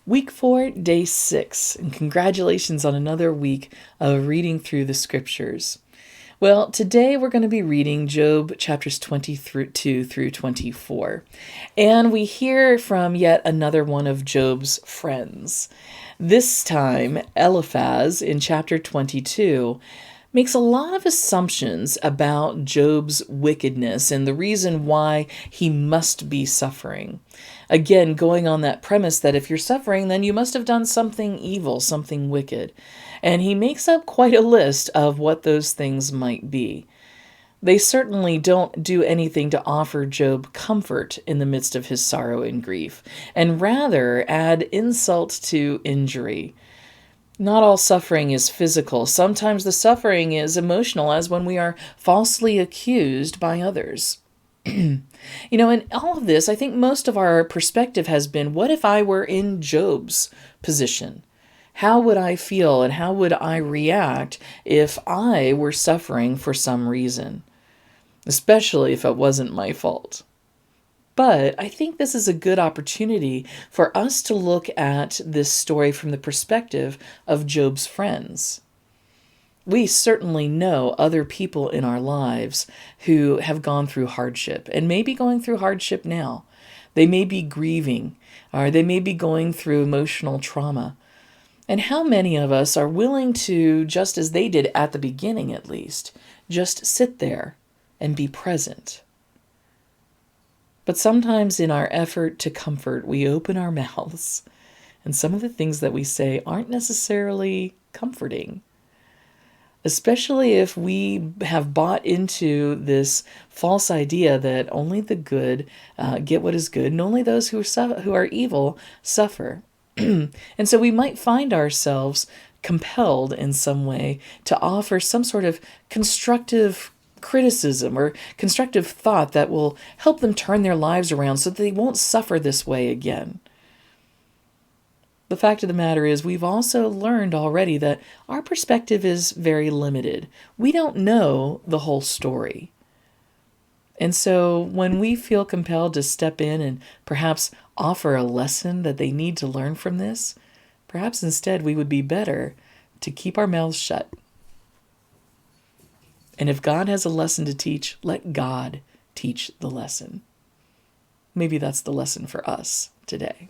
Week 4, Day 6, and congratulations on another week of reading through the scriptures. Well, today we're going to be reading Job chapters 22 through 24, and we hear from yet another one of Job's friends. This time, Eliphaz in chapter 22 makes a lot of assumptions about Job's wickedness and the reason why he must be suffering. Again, going on that premise that if you're suffering, then you must have done something evil, something wicked. And he makes up quite a list of what those things might be. They certainly don't do anything to offer Job comfort in the midst of his sorrow and grief, and rather add insult to injury. Not all suffering is physical. Sometimes the suffering is emotional, as when we are falsely accused by others. In all of this, I think most of our perspective has been, what if I were in Job's position? How would I feel and how would I react if I were suffering for some reason? Especially if it wasn't my fault. But I think this is a good opportunity for us to look at this story from the perspective of Job's friends. We certainly know other people in our lives who have gone through hardship and may be going through hardship now. They may be grieving, or they may be going through emotional trauma. And how many of us are willing to, just as they did at the beginning at least, just sit there and be present? But sometimes in our effort to comfort, we open our mouths, and some of the things that we say aren't necessarily comforting. Especially if we have bought into this false idea that only the good get what is good, and only those who are evil suffer. And so we might find ourselves compelled in some way to offer some sort of constructive criticism or constructive thought that will help them turn their lives around so that they won't suffer this way again. The fact of the matter is, we've also learned already that our perspective is very limited. We don't know the whole story. And so when we feel compelled to step in and perhaps offer a lesson that they need to learn from this, perhaps instead we would be better to keep our mouths shut. And if God has a lesson to teach, let God teach the lesson. Maybe that's the lesson for us today.